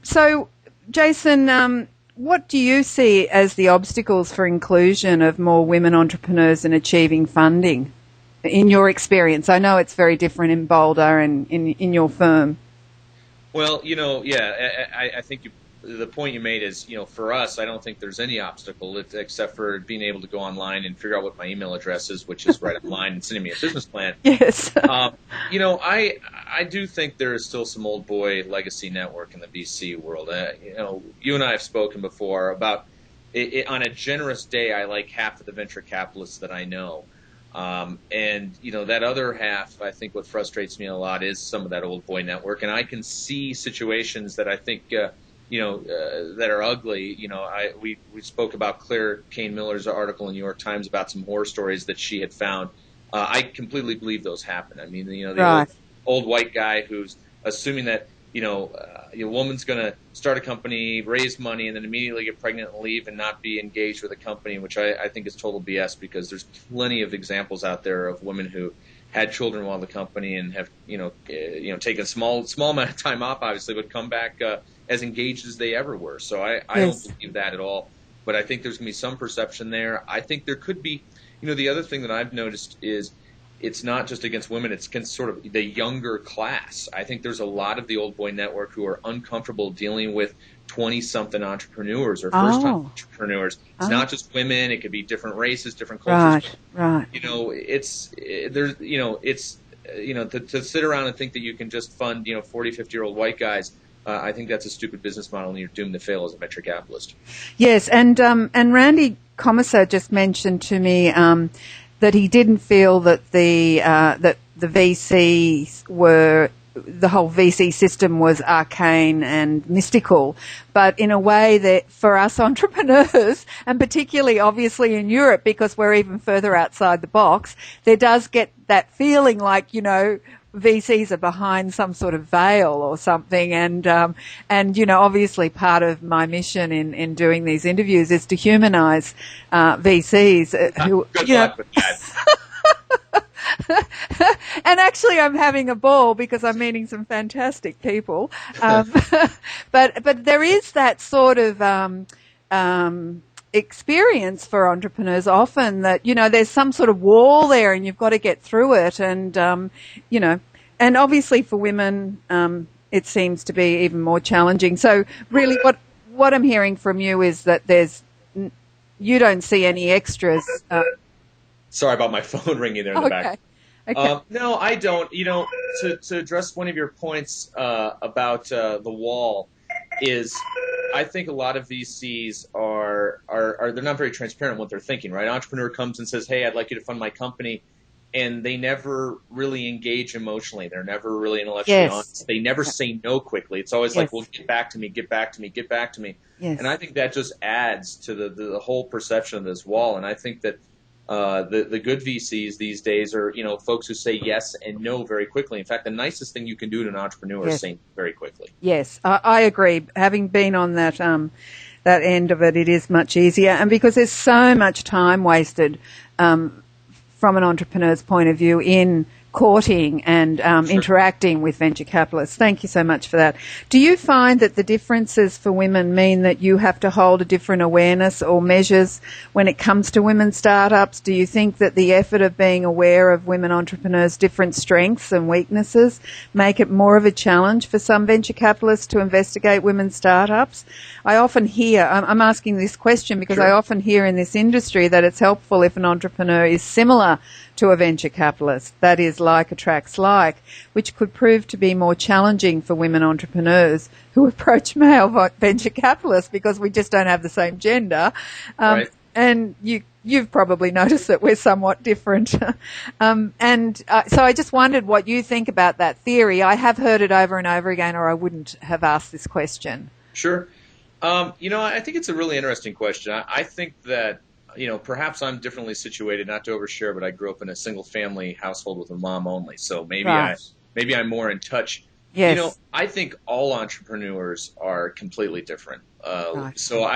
So, Jason, what do you see as the obstacles for inclusion of more women entrepreneurs in achieving funding, in your experience? I know it's very different in Boulder and in your firm. Well, I think the point you made is, for us, I don't think there's any obstacle except for being able to go online and figure out what my email address is, which is right online, and sending me a business plan. Yes. I do think there is still some old boy legacy network in the VC world. You and I have spoken before about on a generous day, I like half of the venture capitalists that I know. And that other half, I think what frustrates me a lot is some of that old boy network. And I can see situations that I think, that are ugly. We spoke about Claire Kane Miller's article in the New York Times about some horror stories that she had found. I completely believe those happen. I mean, the right. old white guy who's assuming that, a woman's going to start a company, raise money, and then immediately get pregnant and leave and not be engaged with a company, which I think is total BS, because there's plenty of examples out there of women who had children while the company and have, taken a small amount of time off, obviously, but come back as engaged as they ever were. So I Yes. don't believe that at all. But I think there's going to be some perception there. I think there could be, the other thing that I've noticed is it's not just against women, it's against sort of the younger class. I think there's a lot of the old boy network who are uncomfortable dealing with 20-something entrepreneurs or first-time entrepreneurs. It's not just women. It could be different races, different cultures. Right. To sit around and think that you can just fund, 40, 50-year-old white guys, I think that's a stupid business model, and you're doomed to fail as a venture capitalist. Yes, and Randy Commissar just mentioned to me that he didn't feel that the VCs were, the whole VC system was arcane and mystical, but in a way that for us entrepreneurs, and particularly obviously in Europe because we're even further outside the box, there does get that feeling like, VCs are behind some sort of veil or something, and obviously part of my mission in doing these interviews is to humanize VCs. Good luck with that. And actually, I'm having a ball because I'm meeting some fantastic people. But there is that sort of experience for entrepreneurs often that, there's some sort of wall there and you've got to get through it. And, and obviously for women, it seems to be even more challenging. So really what I'm hearing from you is that you don't see any extras. Sorry about my phone ringing there in the back. Okay. No, I don't. To address one of your points about the wall is, I think a lot of VCs are they're not very transparent in what they're thinking, right? An entrepreneur comes and says, "Hey, I'd like you to fund my company," and they never really engage emotionally. They're never really intellectually honest. They never say no quickly. It's always like, "Well, get back to me, get back to me, get back to me." Yes. And I think that just adds to the whole perception of this wall. And I think that the good VCs these days are, folks who say yes and no very quickly. In fact, the nicest thing you can do to an entrepreneur is say no very quickly. Yes, I agree. Having been on that end of it, it is much easier. And because there's so much time wasted from an entrepreneur's point of view in courting and interacting with venture capitalists. Thank you so much for that. Do you find that the differences for women mean that you have to hold a different awareness or measures when it comes to women startups? Do you think that the effort of being aware of women entrepreneurs' different strengths and weaknesses make it more of a challenge for some venture capitalists to investigate women startups? I often hear, I'm asking this question because I often hear in this industry that it's helpful if an entrepreneur is similar to a venture capitalist, that is, like attracts like, which could prove to be more challenging for women entrepreneurs who approach male venture capitalists because we just don't have the same gender. Right. And you've probably noticed that we're somewhat different. So I just wondered what you think about that theory. I have heard it over and over again, or I wouldn't have asked this question. Sure. I think it's a really interesting question. I think that, perhaps I'm differently situated, not to overshare, but I grew up in a single-family household with a mom only, so maybe I'm more in touch. Yes. I think all entrepreneurs are completely different. Right. So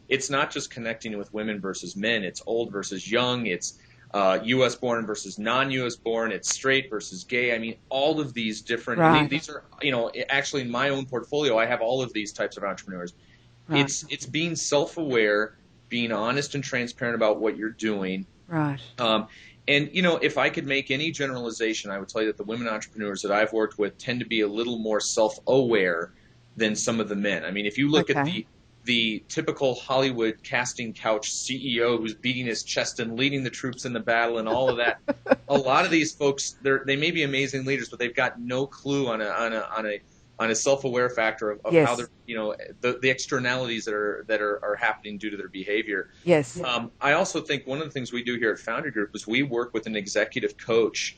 it's not just connecting with women versus men. It's old versus young. It's U.S. born versus non-U.S. born. It's straight versus gay. I mean, all of these different. Right. These are, actually in my own portfolio, I have all of these types of entrepreneurs. Right. It's being self-aware, being honest and transparent about what you're doing. Right. And, if I could make any generalization, I would tell you that the women entrepreneurs that I've worked with tend to be a little more self-aware than some of the men. I mean, if you look at the typical Hollywood casting couch CEO who's beating his chest and leading the troops in the battle and all of that, a lot of these folks, they may be amazing leaders, but they've got no clue on a self-aware factor of Yes. how they're, the externalities that are happening due to their behavior. Yes. I also think one of the things we do here at Foundry Group is we work with an executive coach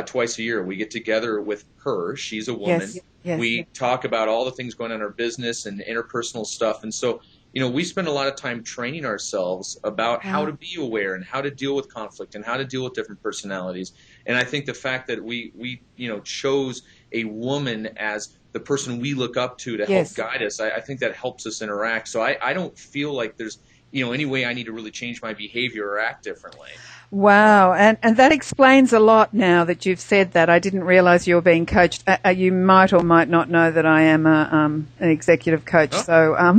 twice a year. We get together with her. She's a woman. Yes. Yes. We talk about all the things going on in our business and interpersonal stuff. And so, we spend a lot of time training ourselves about how to be aware and how to deal with conflict and how to deal with different personalities. And I think the fact that we chose a woman as the person we look up to Yes. help guide us, I think that helps us interact. So I don't feel like there's any way I need to really change my behavior or act differently. Wow, and that explains a lot now that you've said that. I didn't realize you were being coached. You might or might not know that I am an executive coach. Oh,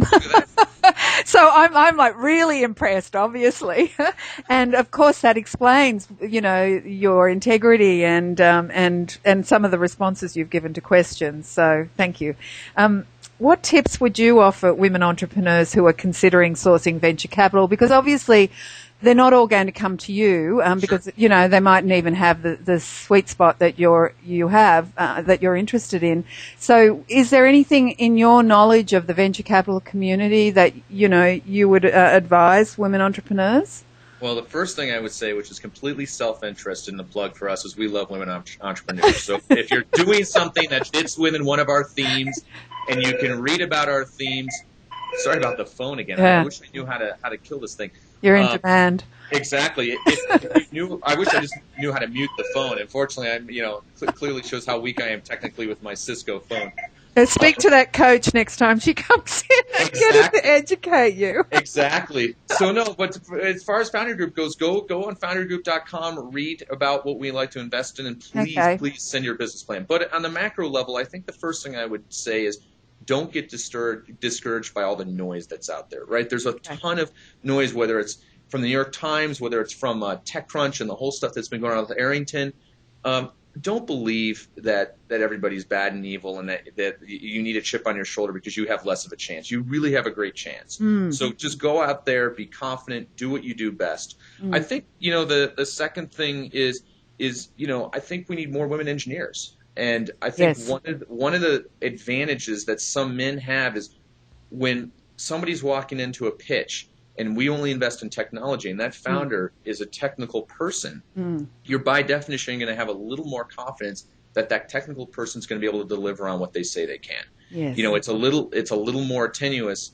so I'm like really impressed, obviously, and of course that explains your integrity and some of the responses you've given to questions. So thank you. What tips would you offer women entrepreneurs who are considering sourcing venture capital? Because obviously they're not all going to come to you because they mightn't even have the sweet spot that you have that you're interested in. So, is there anything in your knowledge of the venture capital community that you would advise women entrepreneurs? Well, the first thing I would say, which is completely self-interest in the plug for us, is we love women entrepreneurs. So, if you're doing something that fits within one of our themes, and you can read about our themes. Sorry about the phone again. Yeah. I wish I knew how to kill this thing. You're in demand. Exactly. If you knew, I wish I just knew how to mute the phone. Unfortunately, clearly shows how weak I am technically with my Cisco phone. Speak to that coach next time she comes in and get her to educate you. Exactly. So no, but as far as Foundry Group goes, go on foundrygroup.com, read about what we like to invest in, and please send your business plan. But on the macro level, I think the first thing I would say is don't get discouraged by all the noise that's out there, right? There's a ton of noise, whether it's from the New York Times, whether it's from TechCrunch and the whole stuff that's been going on with Arrington. Don't believe that everybody's bad and evil and that you need a chip on your shoulder because you have less of a chance. You really have a great chance. So just go out there, be confident, do what you do best. I think, the second thing is I think we need more women engineers. And I think one of the advantages that some men have is when somebody's walking into a pitch and we only invest in technology and that founder is a technical person, you're by definition going to have a little more confidence that technical person's going to be able to deliver on what they say they can. Yes. It's a little more tenuous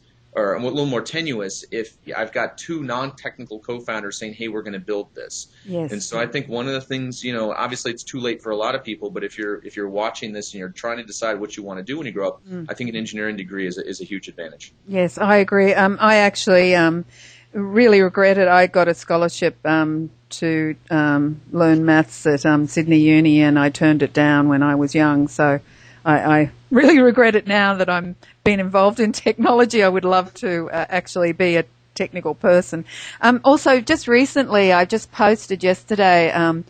if I've got two non-technical co-founders saying, hey, we're going to build this. Yes. And so I think one of the things, obviously it's too late for a lot of people, but if you're watching this and you're trying to decide what you want to do when you grow up, I think an engineering degree is a huge advantage. Yes, I agree. I actually really regret it. I got a scholarship to learn maths at Sydney Uni, and I turned it down when I was young. So I really regret it now that I'm been involved in technology. I would love to actually be a technical person. Also, just recently, I just posted yesterday an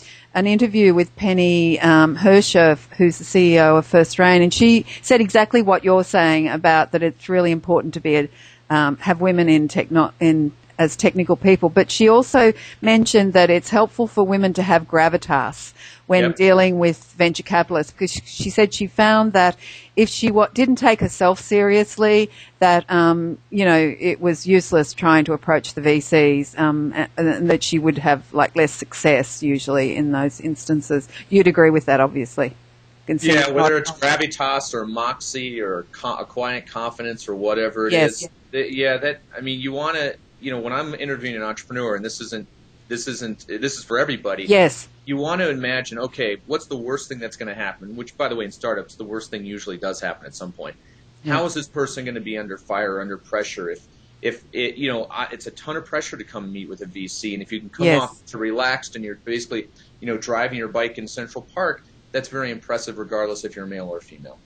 interview with Penny Herscher, who's the CEO of First Rain, and she said exactly what you're saying about that it's really important to have women in as technical people. But she also mentioned that it's helpful for women to have gravitas when dealing with venture capitalists, because she said she found that if she didn't take herself seriously, that it was useless trying to approach the VCs, and that she would have less success usually in those instances. You'd agree with that, obviously. Yeah, whether it's gravitas or moxie or a quiet confidence or whatever it is. You want to. When I'm interviewing an entrepreneur, and this is for everybody. Yes. You want to imagine, okay, what's the worst thing that's going to happen? Which, by the way, in startups, the worst thing usually does happen at some point. Yeah. How is this person going to be under fire, under pressure if it, it's a ton of pressure to come meet with a VC, and if you can come Yes. off to relaxed and you're basically, driving your bike in Central Park, that's very impressive regardless if you're male or female.